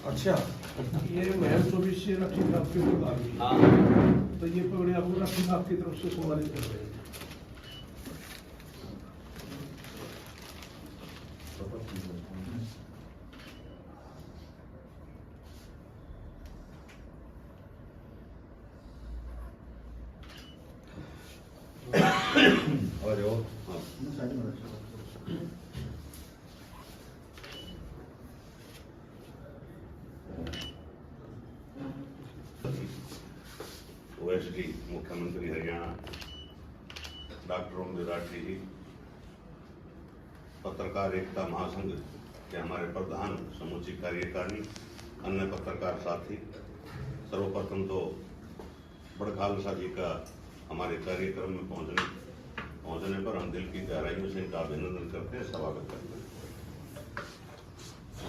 अच्छा, ये महल 24 से राठी साहब के प्रधान जी, तो ये पगड़ी आपको राठी साहब की तरफ से सम्मानित कर रहे हैं। और जो ओएसडी मुख्यमंत्री हरियाणा डॉक्टर ओम राठी जी, पत्रकार एकता महासंघ के हमारे प्रधान, समूची कार्यकारिणी, अन्य पत्रकार साथी, सर्वप्रथम तो बड़ खालसा जी का हमारे कार्यक्रम में पहुंचने पर हम दिल की गहराइयों से इनका अभिनंदन करते हैं, स्वागत करते हैं।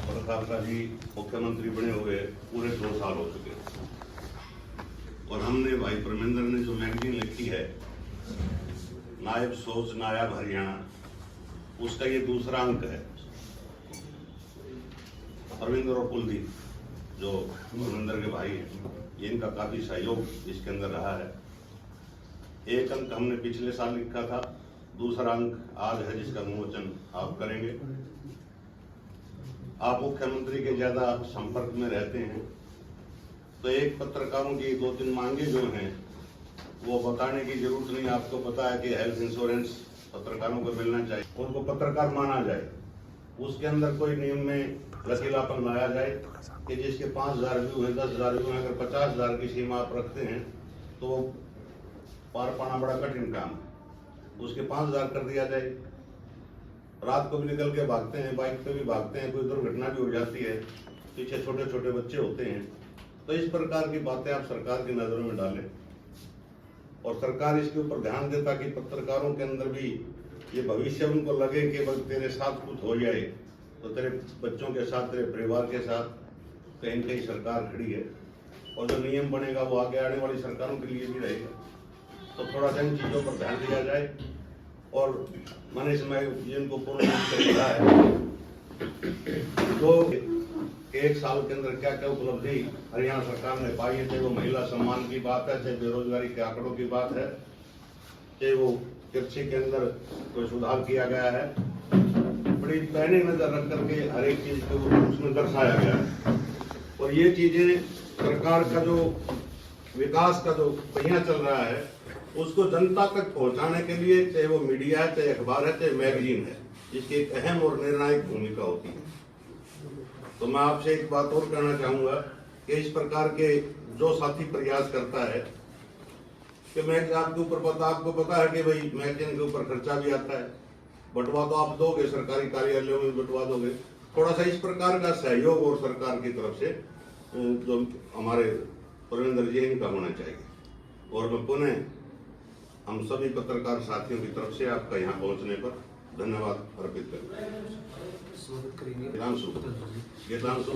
बड़ खालसा जी मुख्यमंत्री बने हुए पूरे 2 साल हो चुके हैं और हमने भाई परमेंद्र ने जो मैगजीन लिखी है नायब सोच नायाब हरियाणा, उसका ये दूसरा अंक है। परविंदर और कुलदीप जो परविंदर के भाई हैं, ये इनका काफी सहयोग इसके अंदर रहा है। एक अंक हमने पिछले साल लिखा था, दूसरा अंक आज है जिसका विमोचन आप करेंगे। आप मुख्यमंत्री के ज्यादा संपर्क में रहते हैं, तो एक पत्रकारों की 2-3 मांगे जो हैं वो बताने की जरूरत नहीं। आपको पता है कि हेल्थ इंश्योरेंस पत्रकारों को मिलना चाहिए, उनको पत्रकार माना जाए, उसके अंदर कोई नियम में लचीलापन लाया जाए कि जिसके 5,000 व्यू है, 10,000 व्यू है, अगर 50,000 की सीमा आप रखते हैं तो पार पाना बड़ा कठिन काम है, उसके 5,000 कर दिया जाए। रात को भी निकल के भागते हैं, बाइक पे भी भागते हैं, कोई दुर्घटना भी हो जाती है, पीछे छोटे छोटे बच्चे होते हैं, तो इस प्रकार की बातें आप सरकार की नजरों में डालें और सरकार इसके ऊपर ध्यान दे ताकि पत्रकारों के अंदर भी ये भविष्य उनको लगे कि बस तेरे साथ कुछ हो जाए तो तेरे बच्चों के साथ, तेरे परिवार के साथ कहीं न कहीं सरकार खड़ी है और जो नियम बनेगा वो आगे आने वाली सरकारों के लिए भी रहेगा। तो थोड़ा सा इन चीजों पर ध्यान दिया जाए और मैंने इसमें जिनको पूर्ण रूप से मिला है तो 1 साल के अंदर क्या क्या उपलब्धि हरियाणा सरकार ने पाई है, चाहे वो महिला सम्मान की बात है, चाहे बेरोजगारी के आंकड़ों की बात है, चाहे वो कृषि के अंदर कोई सुधार किया गया है, बड़ी पैनी नजर रख करके हर एक चीज को उसमें दर्शाया गया है। और ये चीजें सरकार का जो विकास का जो पहिया चल रहा है उसको जनता तक पहुंचाने के लिए, चाहे वो मीडिया है, चाहे अखबार है, चाहे मैगजीन है, जिसकी एक अहम और निर्णायक भूमिका होती है। तो मैं आपसे एक बात और कहना चाहूंगा कि इस प्रकार के जो साथी प्रयास करता है कि मैगजीन आपको पता है कि भाई मैगजीन के ऊपर खर्चा भी आता है, बंटवा तो आप दोगे, सरकारी कार्यालयों में बंटवा दोगे, थोड़ा सा इस प्रकार का सहयोग और सरकार की तरफ से जो हमारे परविंदर जी इनका होना चाहिए। और मैं पुनः हम सभी पत्रकार साथियों की तरफ से आपका यहाँ पहुँचने पर धन्यवाद अर्पित करते हैं। गीतांशु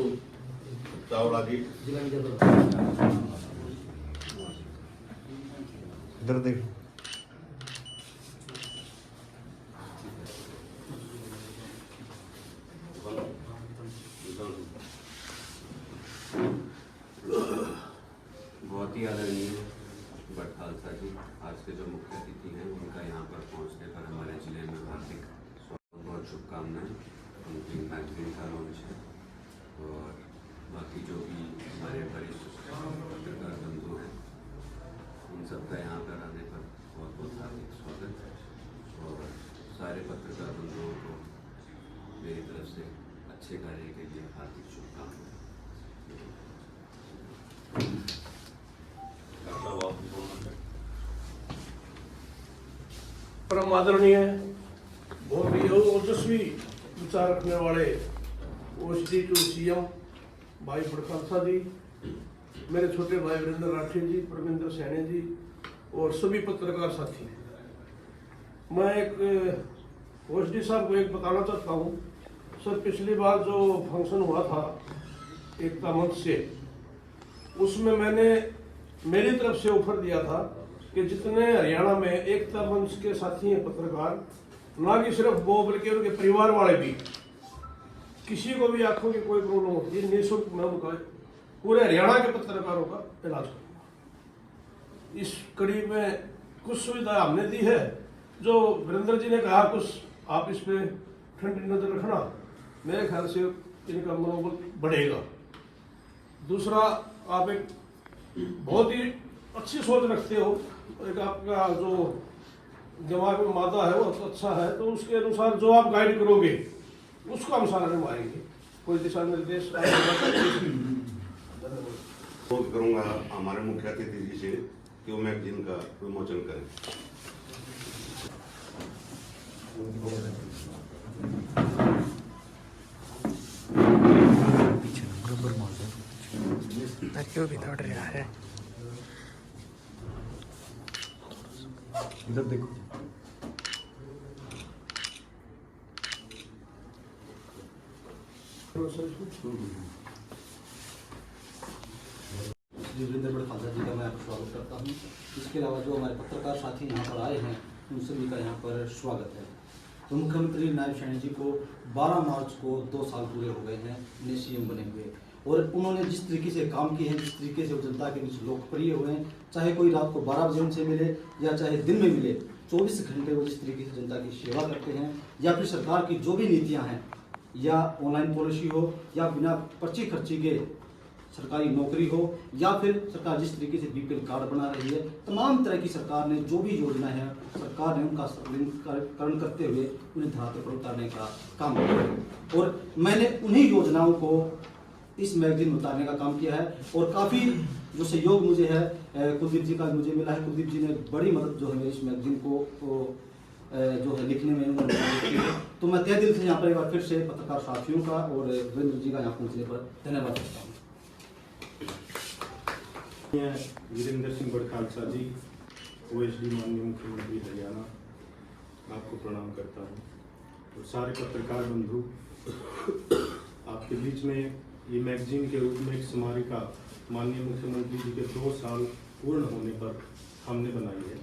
चावला जी, इधर देख। बहुत ही आदरणीय बड़ खालसा जी, आज के जो मुख्य अतिथि हैं, उनका यहाँ पर पहुँचने पर हमारे जिले में हार्दिक बहुत शुभकामनाएं। उनकी मैगजीन का लॉन्च है और बाकी जो भी हमारे वरिष्ठ पत्रकार बंधु हैं उन सबका यहाँ पर आने पर बहुत बहुत हार्दिक स्वागत और सारे पत्रकार बंधुओं को मेरी तरफ से अच्छे कार्य के लिए हार्दिक शुभकामनाएं। परम आदरणीय, बहुत ही ओजस्वी विचार रखने वाले ओएसडी टू सीएम भाई बड़ खालसा जी, मेरे छोटे भाई वीरेंद्र राठी जी, परविंदर सैनी जी और सभी पत्रकार साथी, मैं एक ओएसडी साहब को एक बताना चाहता हूँ। सर, पिछली बार जो फंक्शन हुआ था एकता मंच से, उसमें मैंने मेरी तरफ से ऑफर दिया था कि जितने हरियाणा में एकता मंच के साथी हैं पत्रकार, ना कि सिर्फ वो बल्कि उनके परिवार वाले भी, किसी को भी आंखों की कोई प्रॉब्लम होती है निःशुल्क मैं उनका पूरे हरियाणा के पत्रकारों का इलाज करूँगा। इस कड़ी में कुछ सुविधा हमने दी है, जो वीरेंद्र जी ने कहा कुछ आप इस पे ठंडी नजर रखना, मेरे ख्याल से इनका मनोबल बढ़ेगा। दूसरा, आप एक बहुत ही अच्छी सोच रखते हो, एक आपका जो दिमाग में मादा है वो अच्छा है, तो उसके अनुसार जो आप गाइड करोगे उसको हम सारा निभाएंगे। कोई दिशा निर्देश करूंगा हमारे मुख्य अतिथि जी से कि वो मैगजीन का विमोचन करें। क्यों भी दौड़ रहा है इधर देखो। श्री वीरेंद्र खालसा जी का मैं आपका स्वागत करता हूँ। इसके अलावा जो हमारे पत्रकार साथी यहाँ पर आए हैं उन सभी का यहाँ पर स्वागत है। तो मुख्यमंत्री नायब सैनी जी को 12 मार्च को 2 साल पूरे हो गए हैं नए सीएम बने हुए, और उन्होंने जिस तरीके से काम किए हैं, जिस तरीके से वो जनता के बीच लोकप्रिय हुए हैं, चाहे कोई रात को 12 बजे उनसे मिले या चाहे दिन में मिले, 24 घंटे वो जिस तरीके से जनता की सेवा करते हैं, या फिर सरकार की जो भी नीतियाँ हैं, या ऑनलाइन पॉलिसी हो या बिना पर्ची खर्ची के सरकारी नौकरी हो, या फिर सरकार जिस तरीके से बीपीएल कार्ड बना रही है, तमाम तरह की सरकार ने जो भी योजना है सरकार ने उनका सरलीकरण करते हुए उन्हें धरातल पर उतारने का काम किया है। और मैंने उन्हीं योजनाओं को इस मैगजीन में उतारने का काम किया है, और काफ़ी जो सहयोग मुझे है कुलदीप जी का मुझे मिला है। कुलदीप जी ने बड़ी मदद जो है मेरी इस मैगजीन को जो है लिखने में उन्होंने मदद की है। तो मैं तहे दिल से यहाँ पर एक बार फिर से पत्रकार साथियों का और वीरेंद्र जी का यहाँ पहुँचने पर धन्यवाद करता हूँ। वीरेंद्र सिंह खालसा जी, ओएसडी माननीय मुख्यमंत्री हरियाणा, आपको प्रणाम करता हूँ। और सारे पत्रकार बंधु, आपके बीच में ये मैगजीन के रूप में एक स्मारिका माननीय मुख्यमंत्री जी के 2 साल पूर्ण होने पर हमने बनाई है।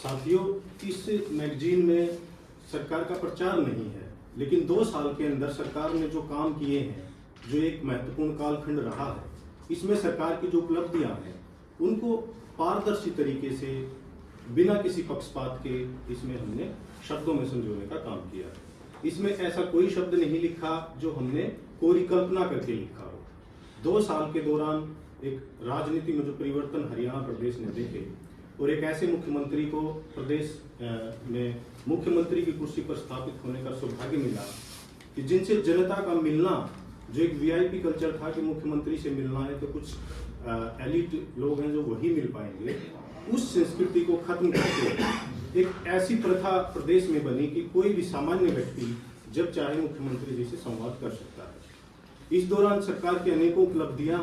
साथियों, इस मैगजीन में सरकार का प्रचार नहीं है, लेकिन 2 साल के अंदर सरकार ने जो काम किए हैं, जो एक महत्वपूर्ण कालखंड रहा है, इसमें सरकार की जो उपलब्धियां हैं उनको पारदर्शी तरीके से बिना किसी पक्षपात के इसमें हमने शब्दों में संजोने का काम किया है। इसमें ऐसा कोई शब्द नहीं लिखा जो हमने कोई कल्पना करके लिखा हो। 2 साल के दौरान एक राजनीति में जो परिवर्तन हरियाणा प्रदेश ने देखे, और एक ऐसे मुख्यमंत्री को प्रदेश में मुख्यमंत्री की कुर्सी पर स्थापित होने का सौभाग्य मिला कि जिनसे जनता का मिलना, जो एक वीआईपी कल्चर था कि मुख्यमंत्री से मिलना है तो कुछ एलिट लोग हैं जो वही मिल पाएंगे, उस संस्कृति को खत्म करके एक ऐसी प्रथा प्रदेश में बनी कि कोई भी सामान्य व्यक्ति जब चाहे मुख्यमंत्री जी से संवाद कर सकता है। इस दौरान सरकार की अनेकों उपलब्धियां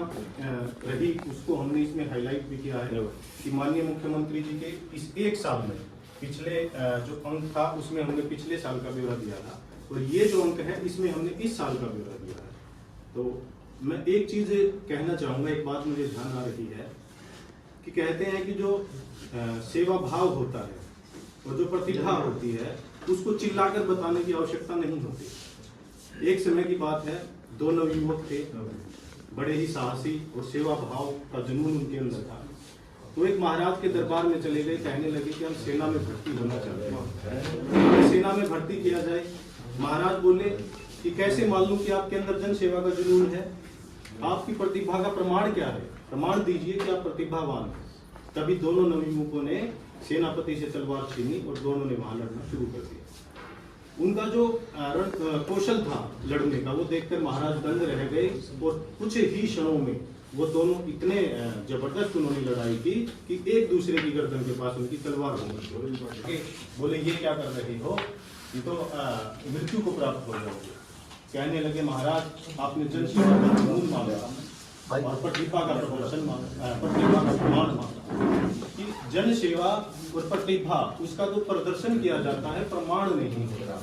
रही, उसको हमने इसमें हाईलाइट भी किया है कि माननीय मुख्यमंत्री जी के इस 1 साल में पिछले जो अंक था उसमें हमने पिछले साल का ब्यौरा दिया था, और ये जो अंक है इसमें हमने इस साल का ब्यौरा दिया है। तो मैं एक चीज कहना चाहूंगा, एक बात मुझे ध्यान आ रही है कि कहते हैं कि जो सेवा भाव होता है और जो प्रतिभा होती है उसको चिल्लाकर बताने की आवश्यकता नहीं होती। एक समय की बात है, 2 नवयुवक थे, बड़े ही साहसी और सेवा भाव का जुनून उनके अंदर था। तो एक महाराज के दरबार में चले गए, कहने लगे कि हम सेना में भर्ती होना चाहते हैं, सेना में भर्ती किया जाए। महाराज बोले कि कैसे मालूम कि आपके अंदर जन सेवा का जुनून है, आपकी प्रतिभा का प्रमाण क्या है, प्रमाण दीजिए कि आप प्रतिभावान हैं। तभी दोनों नवयुवकों ने सेनापति से तलवार छीनी और दोनों ने वहां लड़ना शुरू कर दिया। उनका जो कौशल था लड़ने का वो देखकर महाराज दंग रह गए, और कुछ ही क्षणों में वो दोनों इतने जबरदस्त उन्होंने लड़ाई की कि एक दूसरे की गर्दन के पास उनकी तलवार हो गई। बोले ये क्या कर रहे हो, ये तो मृत्यु को प्राप्त हो जाओगे। कहने लगे महाराज आपने जन सेवा का जुनून मांगा और प्रतिभा का प्रदर्शन मांगा, प्रतिभा का प्रमाण मांगा कि जन सेवा और प्रतिभा उसका जो प्रदर्शन किया जाता है प्रमाण नहीं होता।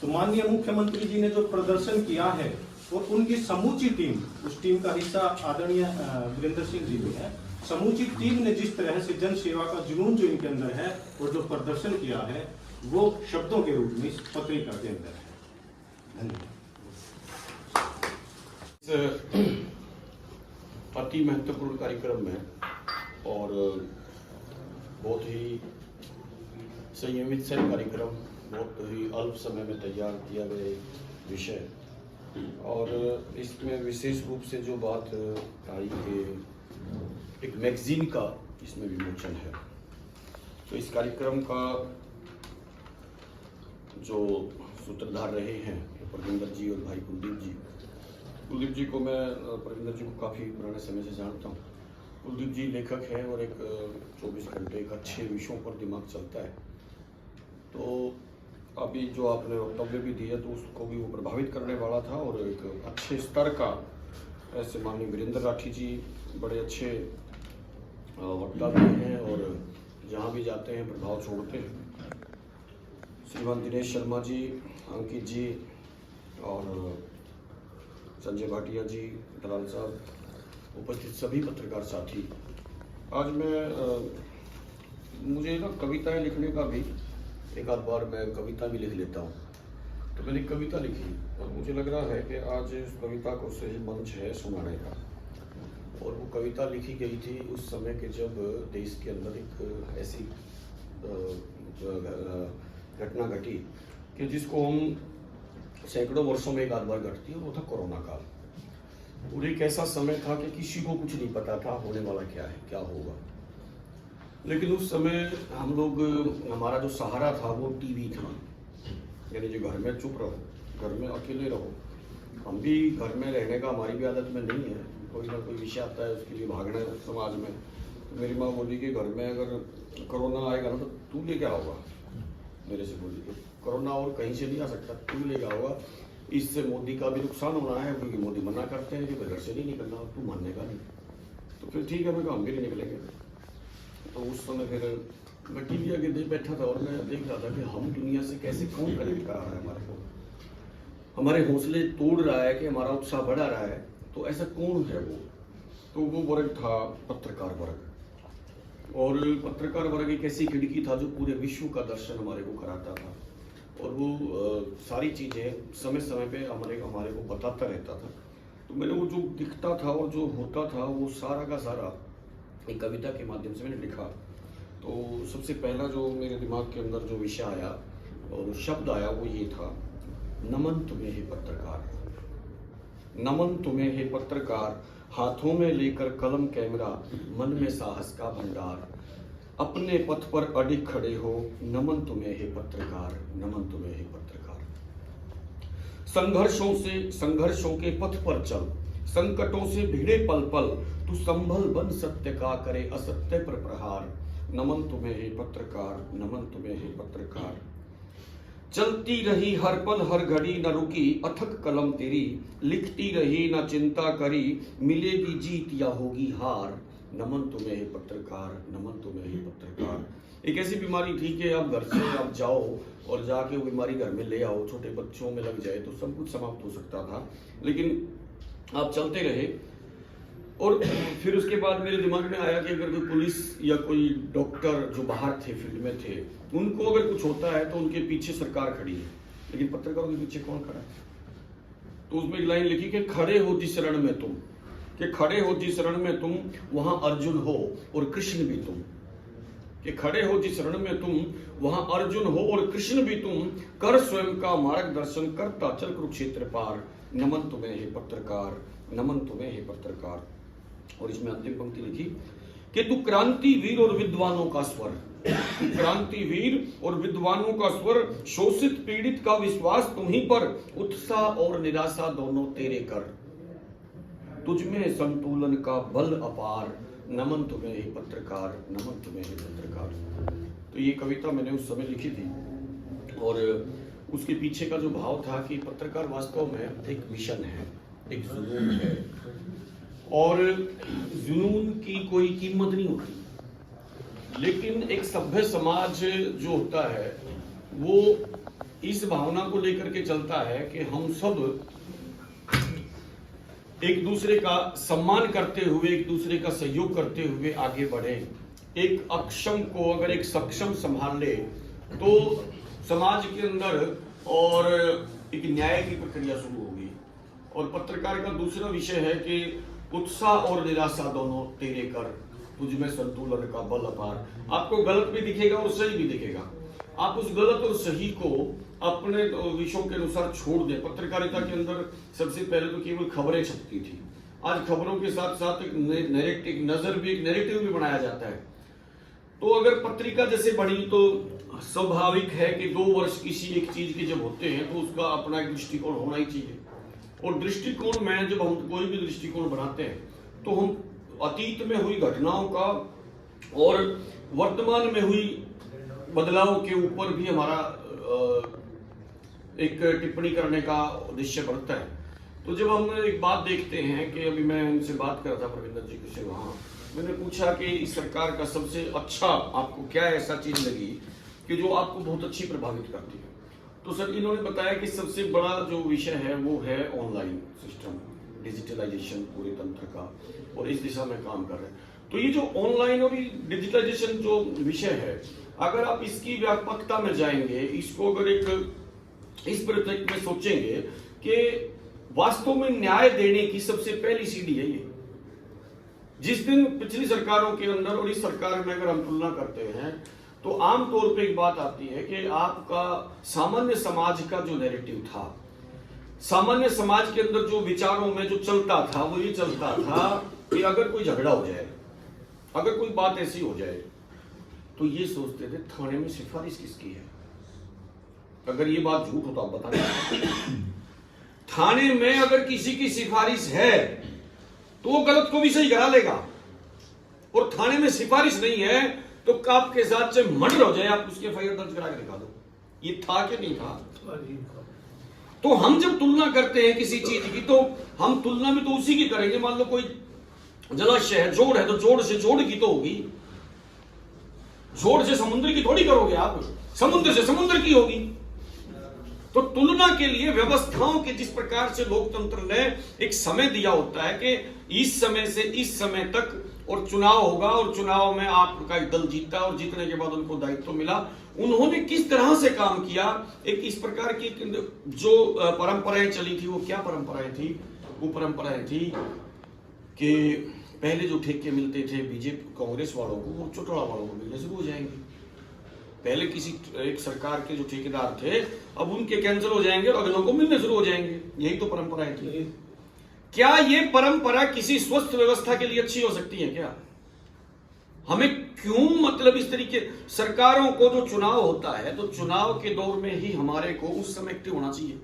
तो माननीय मुख्यमंत्री जी ने जो प्रदर्शन किया है और उनकी समूची टीम, उस टीम का हिस्सा आदरणीय वीरेंद्र सिंह जी भी है, समूची टीम ने जिस तरह से जन सेवा का जुनून जो इनके अंदर है और जो प्रदर्शन किया है वो शब्दों के रूप में इस पत्रिका के अंदर है। धन्यवाद। अति महत्वपूर्ण कार्यक्रम में और बहुत ही संयमित से कार्यक्रम, बहुत ही अल्प समय में तैयार किया गया विषय, और इसमें विशेष रूप से जो बात आई कि एक मैगजीन का इसमें विमोचन है। तो इस कार्यक्रम का जो सूत्रधार रहे हैं परविंदर जी और भाई कुलदीप जी को मैं परविंदर जी को काफ़ी पुराने समय से जानता हूँ। कुलदीप जी लेखक हैं और एक 24 घंटे एक अच्छे विषयों पर दिमाग चलता है। तो अभी जो आपने वक्तव्य भी दिया तो उसको भी वो प्रभावित करने वाला था, और एक अच्छे स्तर का ऐसे माननीय वीरेंद्र राठी जी बड़े अच्छे वक्ता भी हैं और जहाँ भी जाते हैं प्रभाव छोड़ते हैं। श्रीमान दिनेश शर्मा जी, अंकित जी और संजय भाटिया जी, दलाल साहब, उपस्थित सभी पत्रकार साथी, आज मुझे ना कविताएं लिखने का भी एक आध बार मैं कविता भी लिख लेता हूँ। तो मैंने कविता लिखी और मुझे लग रहा है कि आज उस कविता को सही मंच है सुनाने का। और वो कविता लिखी गई थी उस समय के जब देश के अंदर एक ऐसी घटना घटी कि जिसको हम सैकड़ों वर्षों में एक आध बार घटती है, वो था कोरोना काल। और एक ऐसा समय था कि किसी को कुछ नहीं पता था होने वाला क्या है, क्या होगा। लेकिन उस समय हम लोग, हमारा जो सहारा था वो टीवी था, यानी जो घर में चुप रहो, घर में अकेले रहो। हम भी घर में रहने का हमारी भी आदत में नहीं है, कोई ना कोई विषय आता है उसके लिए भागना है समाज में। तो मेरी माँ बोली कि घर में अगर कोरोना आएगा ना तो तू लेके आओगा, मेरे से बोली कि कोरोना और कहीं से नहीं आ सकता, तू लेके आओगा, इससे मोदी का भी नुकसान होना है, क्योंकि मोदी मना करते हैं कि घर से नहीं निकलना, तू मानने का नहीं। तो फिर ठीक है, मैं हम भी नहीं निकलेंगे। तो उस समय फिर मैं टीवी आगे देख बैठा था और मैं देख रहा था कि हम दुनिया से कैसे कौन कनेक्ट करा रहा है हमारे को, हमारे हौसले तोड़ रहा है कि हमारा उत्साह बढ़ा रहा है। तो ऐसा कौन है वो? तो वो वर्ग था पत्रकार वर्ग। और पत्रकार वर्ग एक ऐसी खिड़की था जो पूरे विश्व का दर्शन हमारे को कराता था, और वो सारी चीज़ें समय समय पे हमारे को बताता रहता था। तो मैंने वो जो दिखता था और जो होता था वो सारा का सारा एक कविता के माध्यम से मैंने लिखा। तो सबसे पहला जो मेरे दिमाग के अंदर जो विषय आया और शब्द आया वो ये था, नमन तुम्हें हे पत्रकार, नमन तुम्हें हे पत्रकार, हाथों में लेकर कलम कैमरा, मन में साहस का भंडार, अपने पथ पर अडिग खड़े हो, नमन तुम्हें हे पत्रकार, नमन तुम्हें हे पत्रकार। संघर्षों के पथ पर चल, संकटों से भिड़े पल पल, तू संभल बन सत्य का, करे असत्य पर प्रहार, नमन तुम्हें हे पत्रकार, नमन तुम्हें हे पत्रकार। चलती रही हर पल हर घड़ी, न रुकी अथक कलम तेरी, लिखती रही न चिंता करी, मिलेगी जीत या होगी हार, नमन तुम्हें हे पत्रकार, नमन तुम्हें हे पत्रकार। एक ऐसी बीमारी थी कि आप घर से आप जाओ और जाके वो बीमारी घर में ले आओ, छोटे बच्चों में लग जाए तो सब कुछ समाप्त हो सकता था, लेकिन आप चलते रहे। और फिर उसके बाद मेरे दिमाग में आया कि अगर कोई पुलिस या कोई डॉक्टर जो बाहर थे, फील्ड में थे, उनको अगर कुछ होता है तो उनके पीछे सरकार खड़ी है, लेकिन पत्रकारों के पीछे कौन खड़ा है? तो उसमें एक लाइन लिखी कि खड़े हो जिस रण में तुम, कि खड़े हो जिस रण में तुम, वहां अर्जुन हो और कृष्ण भी तुम, कि खड़े हो जिस रण में तुम, वहां अर्जुन हो और कृष्ण भी तुम, कर स्वयं का मार्गदर्शन, करता चल कुरुक्षेत्र पार, नमन तुम्हें हे पत्रकार, नमन तुम्हें हे पत्रकार। और इसमें अंतिम पंक्ति लिखी कि तू क्रांति वीर और विद्वानों का स्वर, क्रांति वीर और विद्वानों का स्वर, शोषित पीड़ित का विश्वास तुम्हीं पर, उत्साह और निराशा दोनों तेरे कर, तुझमें संतुलन का बल अपार, नमन तुम्हें हे पत्रकार, नमन तुम्हें हे पत्रकार। तो ये कविता मैंने उस समय लिखी थी और उसके पीछे का जो भाव था कि पत्रकार वास्तव में एक मिशन है, एक जुनून है, और जुनून की कोई कीमत नहीं होती, लेकिन एक सभ्य समाज जो होता है वो इस भावना को लेकर के चलता है कि हम सब एक दूसरे का सम्मान करते हुए, एक दूसरे का सहयोग करते हुए आगे बढ़े। एक अक्षम को अगर एक सक्षम संभाल ले तो समाज के अंदर और एक न्याय की प्रक्रिया शुरू होगी। और पत्रकार का दूसरा विषय है कि उत्साह और निराशा दोनों तेरे कर, तुझ में संतुलन का बल अपार। आपको गलत भी दिखेगा और सही भी दिखेगा, आप उस गलत और सही को अपने विषयों के अनुसार छोड़ दें। पत्रकारिता के अंदर सबसे पहले तो केवल खबरें छपती थी, आज खबरों के साथ साथ एक नैरेटिव भी बनाया जाता है। तो अगर पत्रिका जैसे बढ़ी तो स्वाभाविक है कि 2 वर्ष किसी एक चीज के जब होते हैं तो उसका अपना एक दृष्टिकोण होना ही चाहिए। और दृष्टिकोण में जब हम कोई भी दृष्टिकोण बनाते हैं तो हम अतीत में हुई घटनाओं का और वर्तमान में हुई बदलाव के ऊपर भी हमारा एक टिप्पणी करने का उद्देश्य बनता है। तो जब हम एक बात देखते हैं कि अभी मैं उनसे बात कर रहा था प्रविंदर जी से, वहाँ मैंने पूछा कि इस सरकार का सबसे अच्छा आपको क्या ऐसा चीज लगी कि जो आपको बहुत अच्छी प्रभावित करती है। तो सर इन्होंने बताया कि सबसे बड़ा जो विषय है वो है ऑनलाइन सिस्टम, डिजिटलाइजेशन पूरे तंत्र का, और इस दिशा में काम कर रहे हैं। तो ये जो ऑनलाइन और डिजिटलाइजेशन जो विषय है, अगर आप इसकी व्यापकता में जाएंगे, इसको अगर एक इस प्रोजेक्ट में सोचेंगे कि वास्तव में न्याय देने की सबसे पहली सीढ़ी है ये। जिस दिन पिछली सरकारों के अंदर और इस सरकार में अगर हम तुलना करते हैं तो आमतौर पे एक बात आती है कि आपका सामान्य समाज का जो नैरेटिव था, सामान्य समाज के अंदर जो विचारों में जो चलता था वो ये चलता था कि अगर कोई झगड़ा हो जाए, अगर कोई बात ऐसी हो जाए तो ये सोचते थे थाने में सिफारिश किसकी है। अगर ये बात झूठ हो तो आप बताएं। थाने में अगर किसी की सिफारिश है तो वो गलत को भी सही करा लेगा, और थाने में सिफारिश नहीं है तो आपके साथ चाहे मर्डर हो जाए आप उसके एफआईआर दर्ज करा के दिखा दो। ये था कि नहीं था? तो हम जब तुलना करते हैं किसी चीज की तो हम तुलना भी तो उसी की करेंगे। मान लो कोई जलाशय है, जोड़ है, तो जोड़ से जोड़ की तो होगी, जोड़ से समुद्र की थोड़ी करोगे आप, समुद्र से समुद्र की होगी। तो तुलना के लिए व्यवस्थाओं के जिस प्रकार से लोकतंत्र ने एक समय दिया होता है कि इस समय से इस समय तक और चुनाव होगा और चुनाव में आपका एक दल जीता और जीतने के बाद उनको दायित्व मिला, उन्होंने किस तरह से काम किया। एक इस प्रकार की जो परंपराएं चली थी वो क्या परंपराएं थी? वो परंपराएं थी कि पहले जो ठेके मिलते थे बीजेपी कांग्रेस वालों को, वो चौटाला वालों को मिलने शुरू हो जाएंगे। पहले किसी एक सरकार के जो ठेकेदार थे अब उनके कैंसिल हो जाएंगे और अगलों को मिलने शुरू हो जाएंगे। यही तो परंपराएं थी। क्या ये परंपरा किसी स्वस्थ व्यवस्था के लिए अच्छी हो सकती है क्या? हमें क्यों मतलब इस तरीके सरकारों को जो चुनाव होता है तो चुनाव के दौर में ही हमारे को उस समय एक्टिव होना चाहिए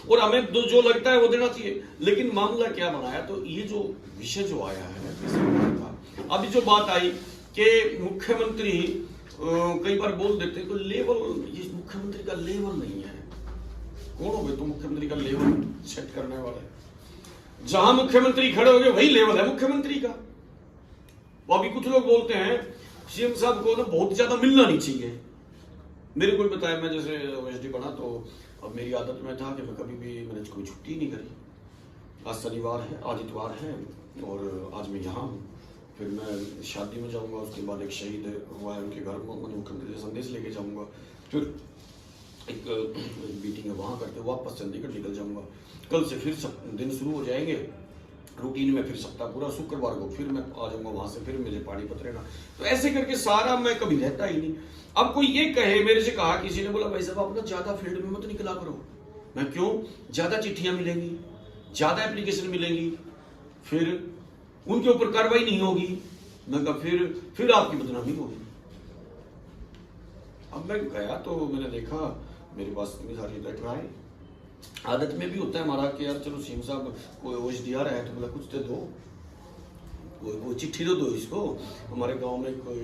और हमें जो लगता है वो देना चाहिए। लेकिन मामला क्या बनाया, तो ये जो विषय जो आया है अभी जो बात आई कि मुख्यमंत्री कई बार बोल देते हैं तो लेवल, ये मुख्यमंत्री का लेवल नहीं है। कौन हो गए तो मुख्यमंत्री का लेवल सेट करने वाले? जहां मुख्यमंत्री खड़े हो गए वही लेवल है मुख्यमंत्री का। वो अभी कुछ लोग बोलते हैं सीएम साहब को ना बहुत ज्यादा मिलना नहीं चाहिए। मेरे को बताया, मैं जैसे ओएसडी बना तो अब मेरी आदत में था कि मैं कभी भी मैंने कोई छुट्टी नहीं करी। आज शनिवार है, आज इतवार है और आज मैं यहाँ हूँ, फिर मैं शादी में जाऊँगा, उसके बाद एक शहीद हुआ है उनके घर में मुख्यमंत्री से संदेश लेके जाऊँगा, फिर एक मीटिंग है वहाँ करके वापस चंडीगढ़ निकल जाऊँगा। कल से फिर दिन शुरू हो जाएंगे रूटीन में, फिर सप्ताह पूरा शुक्रवार को फिर मैं आ जाऊँगा वहाँ से, फिर मुझे पानी पतरेगा। तो ऐसे करके सारा मैं कभी रहता ही नहीं। अब कोई ये कहे, मेरे से कहा किसी ने, बोला भाई साहब अपना ज्यादा फील्ड में मत निकला करो। मैं क्यों? ज्यादा चिट्ठियां मिलेंगी, ज्यादा एप्लीकेशन मिलेंगी, फिर उनके ऊपर कार्रवाई नहीं होगी। मैं कहा फिर आपकी बदनामी होगी। अब मैं गया तो मैंने देखा मेरे पास इतनी सारी लेटर आए। आदत में भी होता है हमारा कि यार चलो सीएम साहब कोई ओएसडी आ रहा है तो बोला कुछ तो दो, कोई चिट्ठी तो दो इसको। हमारे गांव में कोई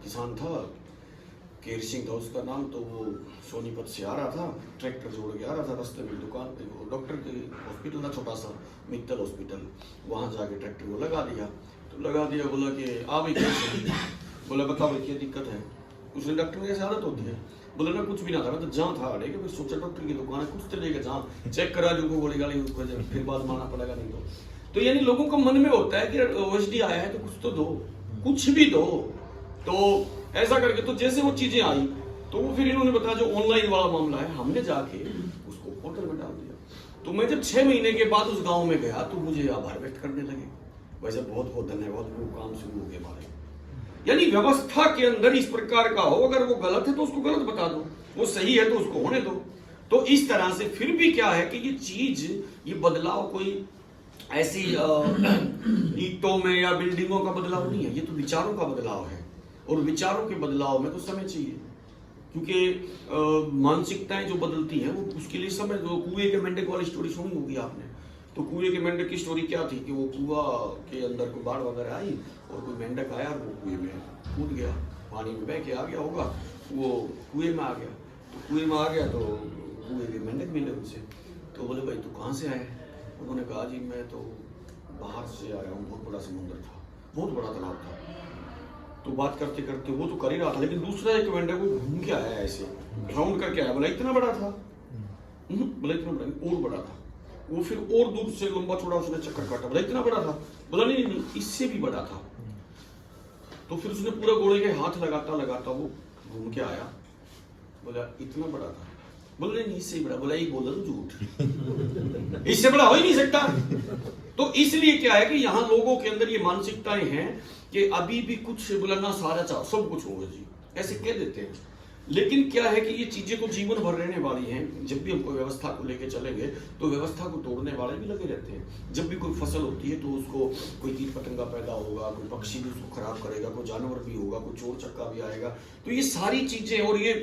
किसान था, केर सिंह था उसका नाम, तो वो सोनीपत से आ रहा था, ट्रैक्टर जोड़ के आ रहा था, रास्ते में दुकान पे वो डॉक्टर के हॉस्पिटल था छोटा सा, मित्तल हॉस्पिटल, वहाँ जाके ट्रैक्टर को लगा दिया। तो लगा दिया, बोला कि आ भाई कैसे? बोला बताओ भाई क्या दिक्कत है? उसने डॉक्टर की ऐसी आदत होती है, बोले ना कुछ भी ना था, मैं तो जहाँ था अड़े कि सोचा डॉक्टर की दुकान है, कुछ तो लेके जहाँ चेक करा जो गोली गाली उसको फिर बाद मारना पड़ेगा नहीं तो यानी लोगों को मन में होता है कि ओएसडी आया है तो कुछ तो दो, कुछ भी दो। तो ऐसा करके तो जैसे वो चीजें आई तो वो फिर इन्होंने बताया जो ऑनलाइन वाला मामला है, हमने जाके उसको पोर्टल में डाल दिया। तो मैं जब 6 महीने के बाद उस गांव में गया तो मुझे आभार व्यक्त करने लगे, वैसे बहुत बहुत धन्यवाद, वो काम शुरू हो गया हमारे। यानी व्यवस्था के अंदर इस प्रकार का हो, अगर वो गलत है तो उसको गलत बता दो, वो सही है तो उसको होने दो। तो इस तरह से फिर भी क्या है कि ये चीज, ये बदलाव कोई ऐसी ईंटों में या बिल्डिंगों का बदलाव नहीं है, ये तो विचारों का बदलाव है। और विचारों के बदलाव में तो समय चाहिए, क्योंकि मानसिकताएं जो बदलती हैं वो उसके लिए समय। जो कुएं के मेंढक वाली स्टोरी सुनी होगी आपने, तो कुएं के मेंढक की स्टोरी क्या थी कि वो कुआ के अंदर कोई बाढ़ वगैरह आई और कोई मेंढक आया और वो कुएं में कूद गया, पानी में बह के आ गया होगा, वो कुएं में आ गया। तो कुएं में आ गया तो कुएं के मेंढक मिले उनसे, तो बोले भाई तू कहाँ से आए? उन्होंने कहा जी मैं तो बाहर से आया हूँ, बहुत बड़ा समुद्र था, बहुत बड़ा तालाब था। तो बात करते करते वो तो कर ही रहा था, लेकिन दूसरा एक मेंढक वो घूम के आया, ऐसे राउंड करके आया, बोला इतना बड़ा था, बोला इतना बड़ा, और बड़ा था। वो फिर और दूर से लंबा चौड़ा उसने चक्कर काटा, बोला इतना बड़ा था, बोला नहीं नहीं इससे भी बड़ा था। तो फिर उसने पूरा घोड़े के हाथ लगाता लगाता वो घूम के आया, बोला इतना बड़ा था, बोला नहीं इससे ही बड़ा, बोला ये बोला तो झूठ, इससे बड़ा हो ही नहीं सकता। तो इसलिए क्या है कि यहाँ लोगों के अंदर ये मानसिकताएं हैं कि अभी भी कुछ बोला ना सारा चाह सब कुछ होगा जी, ऐसे कह देते हैं। लेकिन क्या है कि ये चीजें तो जीवन भर रहने वाली हैं। जब भी हम कोई व्यवस्था को लेके चलेंगे तो व्यवस्था को तोड़ने वाले भी लगे रहते हैं। जब भी कोई फसल होती है तो उसको कोई कीट पतंगा पैदा होगा, कोई पक्षी भी उसको खराब करेगा, कोई जानवर भी होगा, कोई चोर चक्का भी आएगा। तो ये सारी चीजें और ये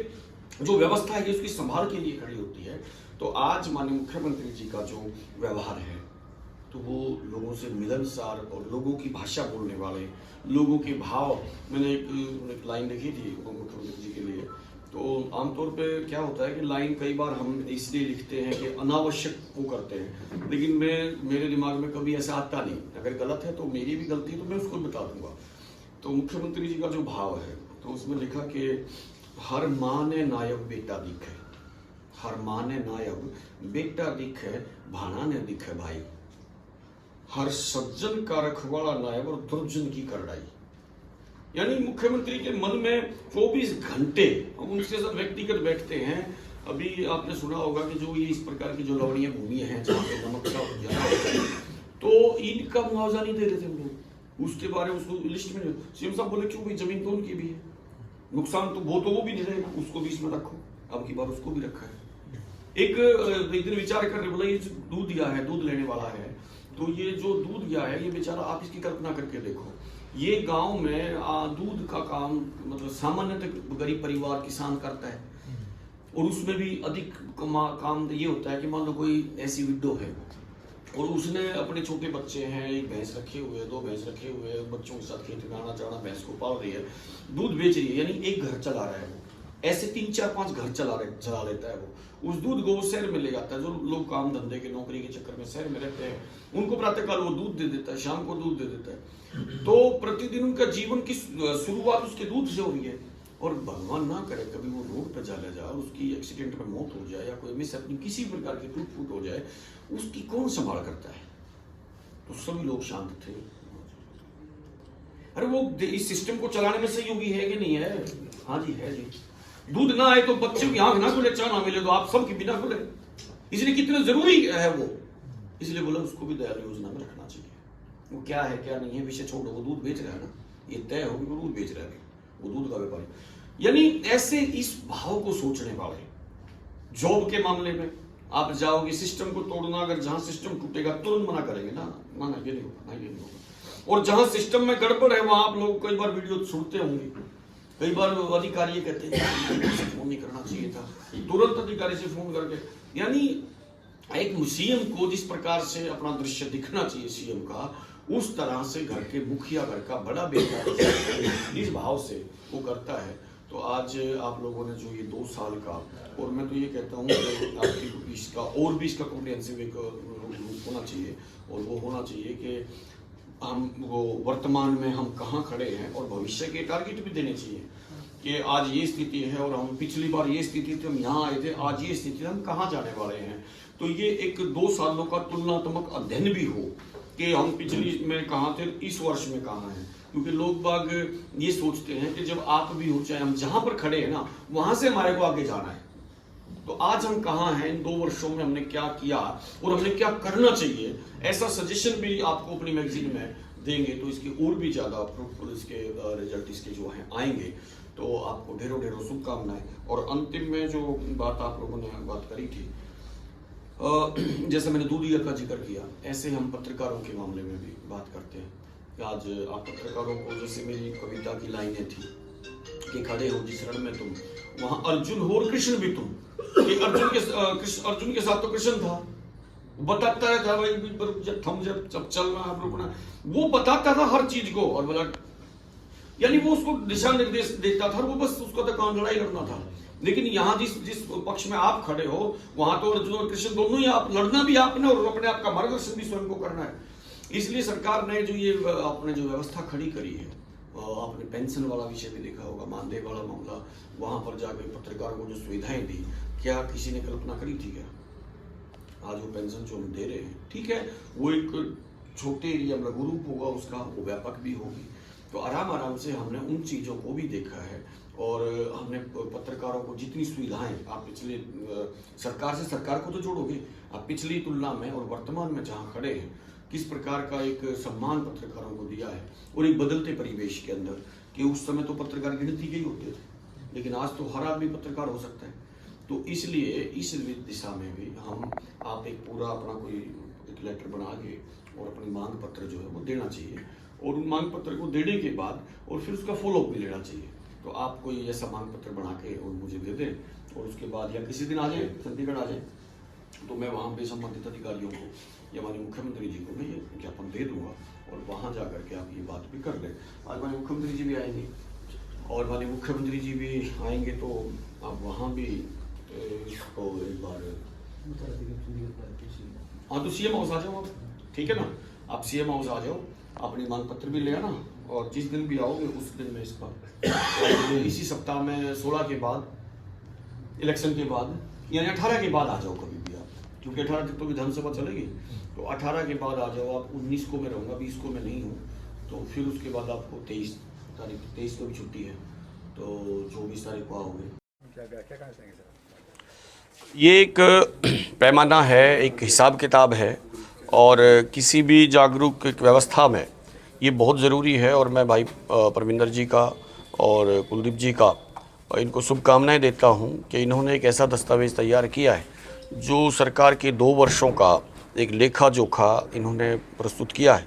जो व्यवस्था है उसकी संभाल के लिए खड़ी होती है। तो आज माननीय मुख्यमंत्री जी का जो व्यवहार है तो वो लोगों से मिलनसार और लोगों की भाषा बोलने वाले, लोगों के भाव। मैंने एक लाइन लिखी थी मुख्यमंत्री जी के लिए, तो आमतौर पे क्या होता है कि लाइन कई बार हम इसलिए लिखते हैं कि अनावश्यक वो करते हैं, लेकिन मेरे दिमाग में कभी ऐसा आता नहीं। अगर गलत है तो मेरी भी गलती है तो मैं उसको बता दूंगा। तो मुख्यमंत्री जी का जो भाव है तो उसमें लिखा कि हर माँ ने नायक बेटा दिख है, हर माँ ने नायक बेटा दिख है, भाना ने दिख है भाई, हर सज्जन का रखवाला नायक और दुर्जन की करड़ाई। यानी मुख्यमंत्री के मन में 24 घंटे हम उनके साथ व्यक्तिगत बैठते हैं। अभी आपने सुना होगा कि जो ये इस प्रकार की जो लवणीय भूमि है जहाँ पे नमक का ज्यादा होता है, तो इनका मुआवजा नहीं दे रहे थे हम लोग, उसके बारे में उसको लिस्ट में सीएम साहब बोले क्यों भाई, जमीन तो उनकी भी है, नुकसान तो वो भी नहीं रहेगा, उसको भी इसमें रखो। अब की बार उसको भी रखा है। एक दिन विचार कर रहे, बोला ये जो दूध दिया है, दूध लेने वाला है, तो ये जो दूध दिया है ये बेचारा, आप इसकी कल्पना करके देखो, ये गांव में दूध का काम मतलब सामान्यतः गरीब परिवार किसान करता है, और उसमें भी अधिक काम ये होता है कि मान लो कोई ऐसी विडो है और उसने अपने छोटे बच्चे हैं, एक भैंस रखे हुए, 2 भैंस रखे हुए, बच्चों के साथ खेत में आना जाना, भैंस को पाल रही है, दूध बेच रही है, यानी एक घर चला रहा है वो। ऐसे 3, 4, 5 घर चला लेता है वो। उस दूध को वो शहर में ले जाता है। जो लोग काम धंधे के नौकरी के चक्कर में शहर में रहते हैं उनको प्रातःकाल वो दूध दे देता है, शाम को दूध दे देता है। तो प्रतिदिन उनका जीवन की शुरुआत उसके दूध से हो रही है। और भगवान ना करे कभी वो रोड पर चला जाए और उसकी एक्सीडेंट में मौत हो जाए या कोई मिस अपनी किसी प्रकार की टूट फूट हो जाए, उसकी कौन संभाल करता है? तो सभी लोग शांत थे। अरे वो इस सिस्टम को चलाने में सहयोगी है कि नहीं है? हाँ जी है जी। दूध ना आए तो बच्चों की आंख ना खुले, चाय ना मिले तो आप सबकी बिना खुले, इसलिए कितना जरूरी है वो, इसलिए बोला उसको भी दयालु योजना में रखना चाहिए। वो क्या है क्या नहीं है विषय छोड़ो, वो दूध बेच रहा है ना, ये तय हो कि वो दूध बेच रहा है, वो दूध का व्यापारी। यानी ऐसे इस भाव को सोचने वाले। जॉब के मामले में आप जाओगे, सिस्टम को तोड़ना, अगर जहां सिस्टम टूटेगा तुरंत मना करेंगे ना ना ये नहीं होगा, ना ये नहीं होगा। और जहां सिस्टम में गड़बड़ है वहां आप लोग कई बार वीडियो सुनते होंगे, कई बार अधिकारी कहते हैं फोन नहीं करना चाहिए था, तुरंत अधिकारी से फोन करके। यानी एक सीएम को जिस प्रकार से अपना दृश्य दिखना चाहिए सीएम का, उस तरह से घर के मुखिया, घर का बड़ा बेटा इस भाव से वो करता है। तो आज आप लोगों ने जो ये 2 साल का, और मैं तो ये कहता हूँ कि आपकी इसका और भी इसका कॉम्प्रिहेंसिव एक होना चाहिए, और वो होना चाहिए कि हम वो वर्तमान में हम कहाँ खड़े हैं और भविष्य के टारगेट भी देने चाहिए कि आज ये स्थिति है और हम पिछली बार ये स्थिति थी, हम यहाँ आए थे, आज ये स्थिति है, हम कहाँ जाने वाले हैं। तो ये एक 2 सालों का तुलनात्मक अध्ययन भी हो कि हम पिछली में कहाँ थे, इस वर्ष में कहाँ हैं। क्योंकि लोग बाग ये सोचते हैं कि जब आप भी हो, चाहे हम जहाँ पर खड़े हैं ना, वहाँ से हमारे को आगे जाना है। तो आज हम कहाँ हैं, इन 2 वर्षों में हमने क्या किया और हमने क्या करना चाहिए, ऐसा सजेशन भी आपको अपनी मैगजीन में देंगे तो इसकी और भी ज़्यादा फ्रूटफुल इसके रिजल्ट इसके जो हैं आएंगे। तो आपको ढेरों ढेरों शुभकामनाएं। और अंतिम में जो बात आप लोगों ने बात करी थी, जैसे मैंने दूधिया का जिक्र किया, ऐसे हम पत्रकारों के मामले में भी बात करते हैं कि आज आप पत्रकारों को, जैसे मेरी कविता की लाइनें थी कि खड़े हो जिस रण में तुम, वहाँ अर्जुन हो और कृष्ण भी तुम। कि अर्जुन के साथ तो कृष्ण था, बताता था भाई जब थम जब चलना है रुकना, वो बताता था हर चीज को, और बोला यानी वो उसको दिशा निर्देश देता था, वो बस उसको तो काम लड़ाई लड़ना था। लेकिन यहाँ जिस पक्ष में आप खड़े हो, वहां तो अर्जुन और कृष्ण दोनों ही आप, लड़ना भी आपने और अपने आप का मार्गदर्शन भी स्वयं को करना है। इसलिए सरकार ने जो ये आपने जो व्यवस्था खड़ी करी है, आपने पेंशन वाला विषय भी देखा होगा, मानदेय वाला मामला, वहां पर जाकर पत्रकारों को जो सुविधाएं दी, क्या किसी ने कल्पना करी थी क्या? आज वो पेंशन जो हम दे रहे हैं, ठीक है, वो एक छोटे एरिया में ग्रुप होगा उसका, वो व्यापक भी होगी। तो आराम से हमने उन चीज़ों को भी देखा है और हमने पत्रकारों को जितनी सुविधाएं, आप पिछले सरकार को तो जोड़ोगे, आप पिछली तुलना में और वर्तमान में जहाँ खड़े हैं, किस प्रकार का एक सम्मान पत्रकारों को दिया है। और एक बदलते परिवेश के अंदर, कि उस समय तो पत्रकार गिनती के ही होते थे, लेकिन आज तो हर आदमी पत्रकार हो सकता है। तो इसलिए इस दिशा में भी हम, आप एक पूरा अपना कोई एक लेटर बना के और अपनी मांग पत्र जो है वो देना चाहिए, और उन मांग पत्र को देने के बाद और फिर उसका फॉलोअप भी लेना चाहिए। तो आप कोई ऐसा मांग पत्र बना के और मुझे दे दें, और उसके बाद या किसी दिन आ जाए, चंडीगढ़ आ जाए, तो मैं वहाँ पे संबंधित अधिकारियों को या हमारे मुख्यमंत्री जी को मैं ये ज्ञापन दे दूंगा, और वहाँ जा करके आप ये बात भी कर लें। आज हमारे मुख्यमंत्री जी भी आएंगे, और हमारे मुख्यमंत्री जी भी आएंगे, तो आप वहाँ भी इसको एक बार, हाँ तो सीएम हाउस आ जाओ आप, ठीक है ना, आप सीएम हाउस आ जाओ, अपनी मांग पत्र भी ले आना, और जिस दिन भी आओगे उस दिन में इसका, इसी सप्ताह में 16 के बाद, इलेक्शन के बाद, यानी 18 के बाद आ जाओ कभी भी आप, क्योंकि 18 तक तो विधानसभा चलेगी। तो 18 के बाद आ जाओ आप। 19 को मैं रहूँगा, 20 को मैं नहीं हूँ, तो फिर उसके बाद आपको 23 को भी छुट्टी है, तो 24 तारीख को आओगे। ये एक पैमाना है, एक हिसाब किताब है, और किसी भी जागरूक व्यवस्था में ये बहुत ज़रूरी है। और मैं भाई परमिंदर जी का और कुलदीप जी का इनको शुभकामनाएं देता हूं कि इन्होंने एक ऐसा दस्तावेज़ तैयार किया है जो सरकार के 2 वर्षों का एक लेखा जोखा इन्होंने प्रस्तुत किया है।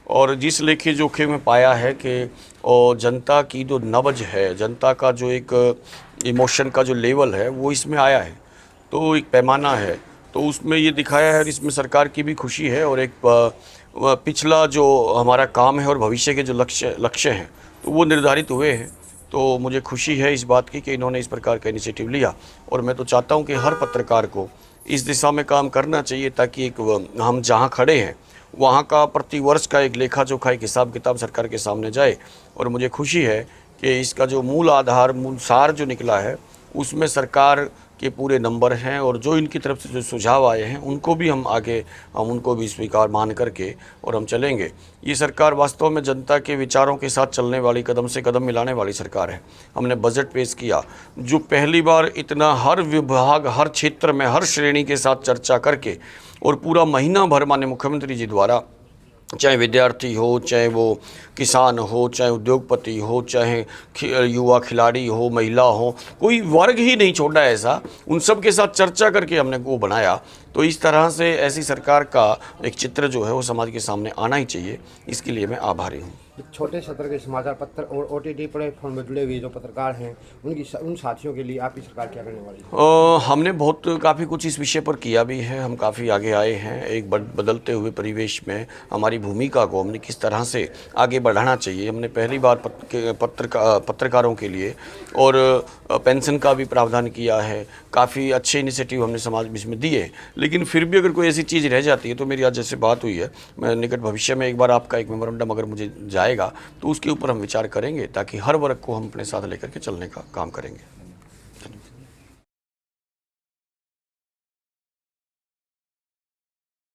और जिस लेखे जोखे में पाया है कि जनता की जो नब्ज है, जनता का जो एक इमोशन का जो लेवल है वो इसमें आया है, तो एक पैमाना है, तो उसमें ये दिखाया है, और इसमें सरकार की भी खुशी है। और एक पिछला जो हमारा काम है और भविष्य के जो लक्ष्य हैं तो वो निर्धारित हुए हैं। तो मुझे खुशी है इस बात की कि इन्होंने इस प्रकार का इनिशिएटिव लिया, और मैं तो चाहता हूं कि हर पत्रकार को इस दिशा में काम करना चाहिए, ताकि एक हम जहां खड़े हैं वहां का प्रति वर्ष का एक लेखा जोखा, एक हिसाब किताब सरकार के सामने जाए। और मुझे खुशी है कि इसका जो मूल आधार, मूल सार जो निकला है उसमें सरकार के पूरे नंबर हैं, और जो इनकी तरफ से जो सुझाव आए हैं उनको भी हम उनको भी स्वीकार मान करके और हम चलेंगे। ये सरकार वास्तव में जनता के विचारों के साथ चलने वाली, कदम से कदम मिलाने वाली सरकार है। हमने बजट पेश किया जो पहली बार इतना हर विभाग, हर क्षेत्र में, हर श्रेणी के साथ चर्चा करके, और पूरा महीना भर माननीय मुख्यमंत्री जी द्वारा, चाहे विद्यार्थी हो, चाहे वो किसान हो, चाहे उद्योगपति हो, चाहे युवा खिलाड़ी हो, महिला हो, कोई वर्ग ही नहीं छोड़ा ऐसा, उन सब के साथ चर्चा करके हमने वो बनाया। तो इस तरह से ऐसी सरकार का एक चित्र जो है वो समाज के सामने आना ही चाहिए। इसके लिए मैं आभारी हूँ। छोटे सत्र के समाचार पत्र और OTT प्लेटफॉर्म में जुड़े हुए जो पत्रकार हैं उन साथियों के लिए आपकी सरकार क्या करने वाली है? हमने काफ़ी कुछ इस विषय पर किया भी है, हम काफ़ी आगे आए हैं। एक बदलते हुए परिवेश में हमारी भूमिका को हमने किस तरह से आगे बढ़ाना चाहिए, हमने पहली बार पत्रकारों के लिए और पेंशन का भी प्रावधान किया है। काफ़ी अच्छे इनिशिएटिव हमने समाज में दिए, लेकिन फिर भी अगर कोई ऐसी चीज़ रह जाती है तो मेरी आज जैसे बात हुई है, मैं निकट भविष्य में एक बार आपका एक मेमोरेंडम अगर मुझे जाएगा तो उसके ऊपर हम विचार करेंगे ताकि हर वर्ग को हम अपने साथ लेकर के चलने का काम करेंगे।